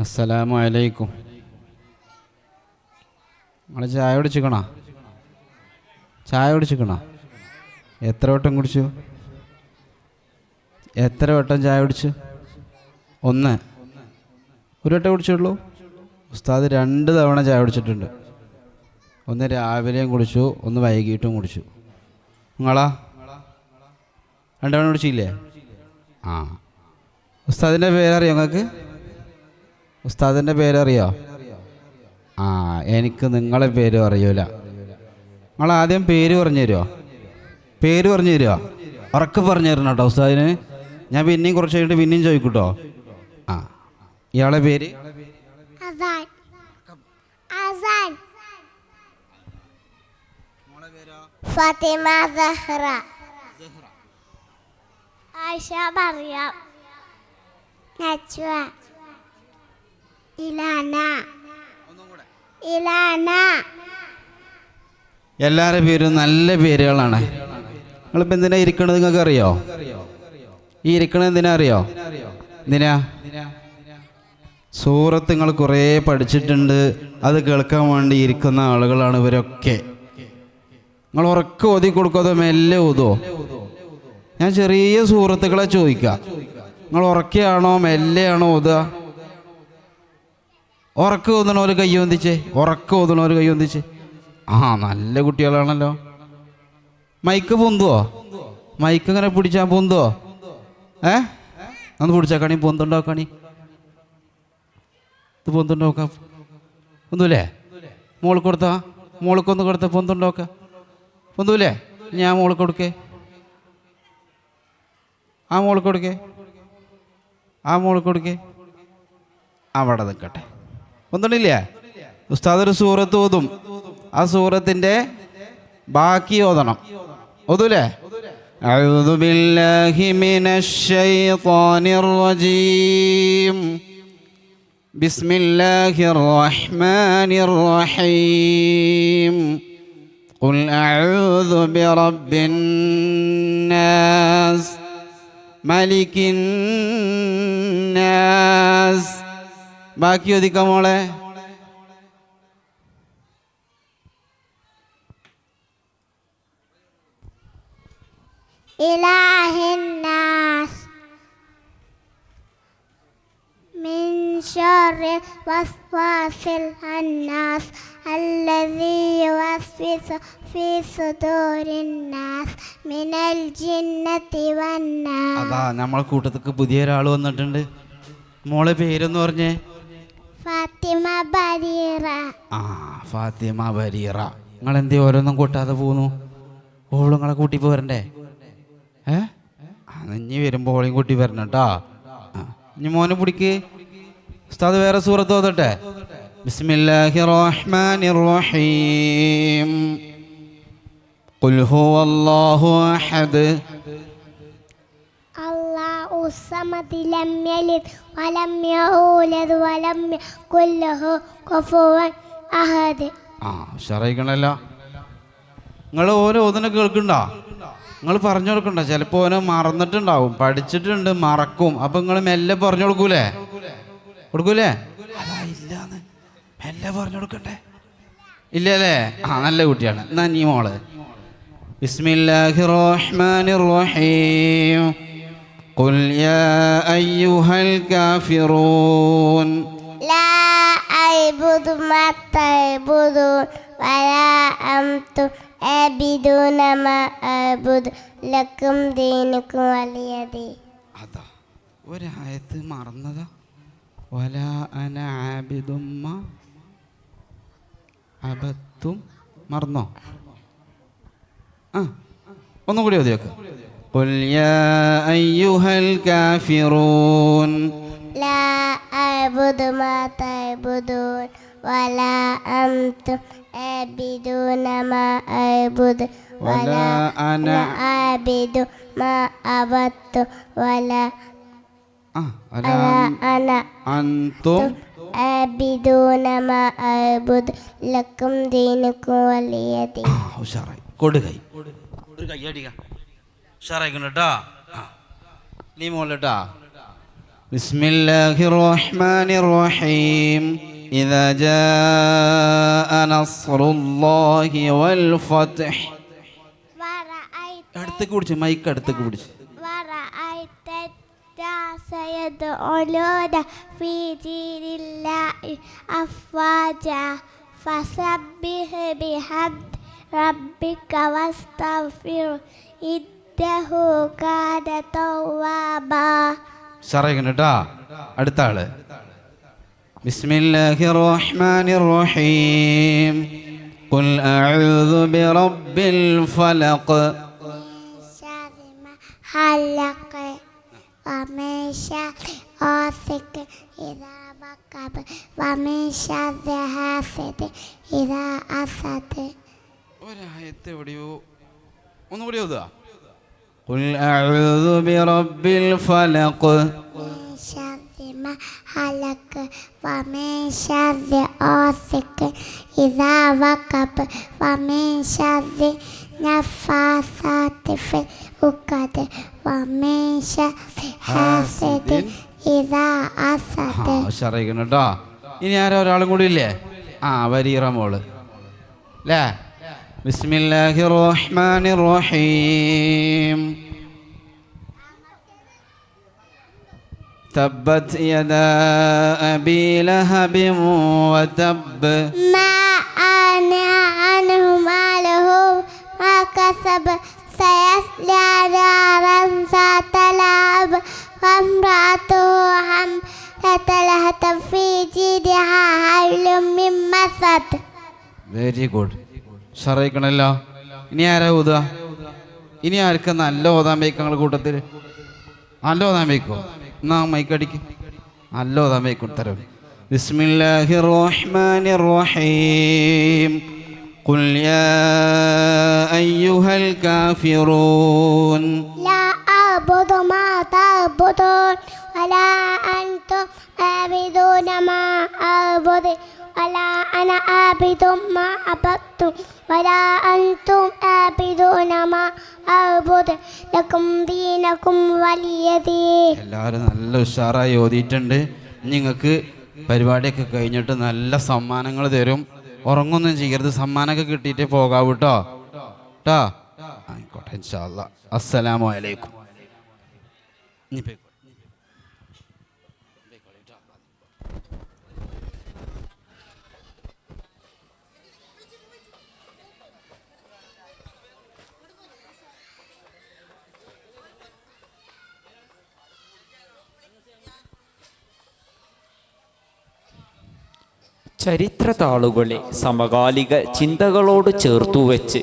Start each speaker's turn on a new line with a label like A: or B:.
A: അസ്സലാമു അലൈക്കും. നിങ്ങൾ ചായ കുടിച്ചിക്കണോ? എത്ര വട്ടം കുടിച്ചു? എത്ര വട്ടം ചായ കുടിച്ചു? ഒന്ന്. ഒരു വട്ടം കുടിച്ചുള്ളൂ? ഉസ്താദ് 2 തവണ ചായ കുടിച്ചിട്ടുണ്ട്. ഒന്ന് രാവിലെയും കുടിച്ചു, ഒന്ന് വൈകിട്ടും കുടിച്ചു. നിങ്ങളാ 2 തവണ കുടിച്ചില്ലേ? ആ. ഉസ്താദിൻ്റെ പേരറിയോ നിങ്ങൾക്ക്? ഉസ്താദിൻ്റെ പേരറിയോ? ആ, എനിക്ക് നിങ്ങളെ പേര് അറിയൂല. നിങ്ങൾ ആദ്യം പേര് പറഞ്ഞു തരുമോ? ഉറക്കെ പറഞ്ഞു തരണം കേട്ടോ ഉസ്താദിന്. ഞാൻ പിന്നെയും കുറച്ച് കഴിഞ്ഞിട്ട് പിന്നെയും ചോദിക്കൂട്ടോ. ആ, ഇയാളെ പേര്?
B: ഫാത്തിമ സഹ്റ. ആയിഷ മറിയം. നജ്വ. ഇലാന.
A: എല്ലാവരുടെ പേരും നല്ല പേരുകളാണ്. നിങ്ങളിപ്പോൾ എന്തിനാ ഇരിക്കണത് നിങ്ങൾക്ക് അറിയോ? ഈ ഇരിക്കണത് എന്തിനാ അറിയോ? എന്തിനാ? സൂറത്ത് നിങ്ങൾ കുറേ പഠിച്ചിട്ടുണ്ട്, അത് കേൾക്കാൻ വേണ്ടി ഇരിക്കുന്ന ആളുകളാണ് ഇവരൊക്കെ. നിങ്ങൾ ഉറക്കെ ഓതി കൊടുക്കാതെ മെല്ലെ ഓതുമോ? ഞാൻ ചെറിയ സൂറത്തുകളെ ചോദിക്കാം. നിങ്ങൾ ഉറക്കെയാണോ മെല്ലെയാണോ ഓതുക? ഉറക്കെ ഓതണോര് കൈ വന്തിച്ചേ. ആ, നല്ല കുട്ടികളാണല്ലോ. മൈക്ക് പൊന്തുവോ? മൈക്ക് ഇങ്ങനെ പിടിച്ചാൽ പൊന്തുവോ? ഒന്ന് പിടിച്ചാക്കാണി, പൊന്തുണ്ടാക്കാണി. ഇത് പൊന്തുണ്ടാക്കാം. പൊന്തൂലേ? മോൾക്കൊന്ന് കൊടുത്ത പൊന്തുണ്ടാക്ക. പൊന്തൂലേ? ഞാൻ മോൾക്ക് കൊടുക്കേ. ആ മോൾക്ക് കൊടുക്കേ. അവിടെ നിൽക്കട്ടെ. ഒന്നുമില്ലേ? ഉസ്താദ് ഒരു സൂറത്ത് ഓതും, ആ സൂറത്തിൻ്റെ ബാക്കി ഓതണം. ഓതൂലേ? അഊദു ബില്ലാഹി മിനശ് ശൈത്വാനിർ റജീം. ബിസ്മില്ലാഹിർ റഹ്മാനിർ റഹീം. ഖുൽ അഊദു ബിറബ്ബിൻ നാസ് മലിക്കിൻ നാസ്. ബാക്കി ഒതുക്കാം മോളെ.
B: ഇലാഹിൻ നാസ് മിൻ ശർരിൽ വസ്വാസിൽ ഖന്നാസ് അല്ലദീ യുവസ്വിസു ഫീ സുദൂരിൻ നാസ് മിനൽ ജിന്നത്തി വന്നാസ്.
A: അതാ നമ്മളെ കൂട്ടത്തേക്ക് പുതിയൊരാൾ വന്നിട്ടുണ്ട്. മോളെ പേരെന്ന് പറഞ്ഞേ?
B: ഫാത്തിമ ബരീറ.
A: ആ, ഫാത്തിമ ബരീറ. നിങ്ങളെന്തേ ഓരോന്നും കൂട്ടാതെ പോന്നു? ഓളും നിങ്ങളെ കൂട്ടി പോരണ്ടേ? ഇനി വരുമ്പോൾ ഓളെയും കൂട്ടി വരണം കേട്ടോ. ഇനി മോനെ പിടിക്ക്. ഉസ്താദ് വേറെ സൂറത്ത് ഓതട്ടെ. ബിസ്മില്ലാഹിർ റഹ്മാനിർ റഹീം. ഖുൽ ഹുവല്ലാഹു അഹദ്
B: അല്ലാഹു സമദ് ലം യലിദ് വലം യൂലദ് വലം യകുൽ ലഹു കുഫുവൻ അഹദ്.
A: ആ, ഉഷാറായിക്കണല്ലോ. നിങ്ങൾ ഓരോ ഓതിനെ കേൾക്കണ്ടോ? നിങ്ങൾ പറഞ്ഞു കൊടുക്കണ്ട. ചിലപ്പോൾ ഓരോ മറന്നിട്ടുണ്ടാവും, പഠിച്ചിട്ടുണ്ട്, മറക്കും. അപ്പം നിങ്ങൾ മെല്ലെ പറഞ്ഞു കൊടുക്കൂലേ? അതാ ഇല്ലാന്ന് മെല്ലെ പറഞ്ഞു കൊടുക്കണ്ടേ? ഇല്ലല്ലേ? ആ, നല്ല കുട്ടിയാണ്. എന്നാ നീ മോള്. ബിസ്മില്ലാഹിർ റഹ്മാനിർ റഹീം. ഖുൽ യാ അയ്യുഹൽ കാഫിറൂൻ
B: ലാ അഅ്ബുദു മാ തഅ്ബുദൂൻ വലാ അൻതും ആബിദൂന മാ അഅ്ബുദു ലക്കും ദീനുക്കും വലിയ ദീൻ.
A: അതാ ഒരായത്ത് മറന്നതാ. വലാ അന ആബിദും മാ അബത്തും. മറന്നോ? ആ, ഒന്നും കൂടി ഓതി വെക്ക്. ഖുൽ യാ അയ്യുഹൽ കാഫിറൂൻ
B: ലാ അഅ്ബുദു മാ തഅ്ബുദൂൻ വലാ അൻതും ആബിദൂന മാ അഅ്ബുദു വലാ അന ആബിദു മാ അബത്തു വലാ അന
A: അൻതും
B: ആബിദൂന മാ അഅ്ബുദു ലക്കും ദീനുക്കും വലിയ ദീൻ.
A: ഉഷാറായി. കൊടുകൈ ഒരു കൈ അടിക്ക. ഉഷാറായിക്കണ കേട്ടോ. നീ മോളേട്ടാ. بسم الله الرحمن الرحيم إذا جاء نصر الله والفتح. അടുത്തേക്ക് പിടിച്ച് മൈക്ക് അടുത്തേക്ക് പിടിച്ച്.
B: ورأيت الناس يدخلون في دين الله أفواجا فسبح بحمد ربك واستغفره إنه كان توابا.
A: ഷറയിക്കണം കേട്ടോ. അടുത്ത ആള്. ബിസ്മില്ലാഹിർ റഹ്മാനിർ റഹീം ഖുൽ അഊദു ബിറബ്ബിൽ ഫലഖ്
B: شر ما خلق ومن شر غاسق إذا وقب ومن شر حاسد إذا حسد.
A: ഒരായത്ത് എവിടെയോ ഒന്നുകൂടി ഓതുക. ഖുൽ അഊദു ബിറബ്ബിൽ ഫലഖ്
B: من شر ما خلق ومن شر غاسق إذا وقب ومن شر نفاثات في العقد ومن شر حاسد إذا حسد.
A: ഷറയിക്കണം കേട്ടോ. ഇനി ആരാ ഒരാളും കൂടി ഇല്ലേ? വരീറ മോള് അല്ലേ? ബിസ്മില്ലാഹിർ റഹ്മാനിർ റഹീം തബ്ബത് യദാ അബീ ലഹബിൻ വതബ്ബ
B: ما أغنى عنه ماله ما كسب سيصلى نارا ذات لهب وامرأته حمالة الحطب في جيدها حبل من مسد.
A: Very good. ഷറയിക്കണല്ലോ. ഇനി ആരാ ഊതുക? ഇനി ആർക്കാ നല്ല ഓതാൻ വയ്ക്കങ്ങൾ കൂട്ടത്തിൽ? നല്ല ഓതാൻ വയ്ക്കോ? എന്നാ മൈക്കടിക്ക്. നല്ല ഓതാൻ വയ്ക്കും തരം. ബിസ്മില്ലാഹിർ റഹ്മാനിർ റഹീം ഖുൽ യാ അയ്യുഹൽ കാഫിറൂൻ
B: لا أعبد ما تعبدون ولا أنتم عابدون ما أعبد ولا أنا عابد ما عبدتم ولا أنتم عابدون ما أعبد لكم دينكم ولي دين.
A: എല്ലാവരും നല്ല ഉഷാറായി ഓതിയിട്ടുണ്ട്. നിങ്ങൾക്ക് പരിപാടിയൊക്കെ കഴിഞ്ഞിട്ട് നല്ല സമ്മാനങ്ങൾ തരും. ഉറങ്ങൊന്നും ചെയ്യരുത്. സമ്മാനമൊക്കെ കിട്ടിയിട്ടേ പോകാവൂ കേട്ടോ. കേട്ടോ ആയിക്കോട്ടെ. ഇൻഷാ അല്ലാ. അസ്സലാമു അലൈക്കും.
C: ചരിത്ര താളുകളെ സമകാലിക ചിന്തകളോട് ചേർത്തുവെച്ച്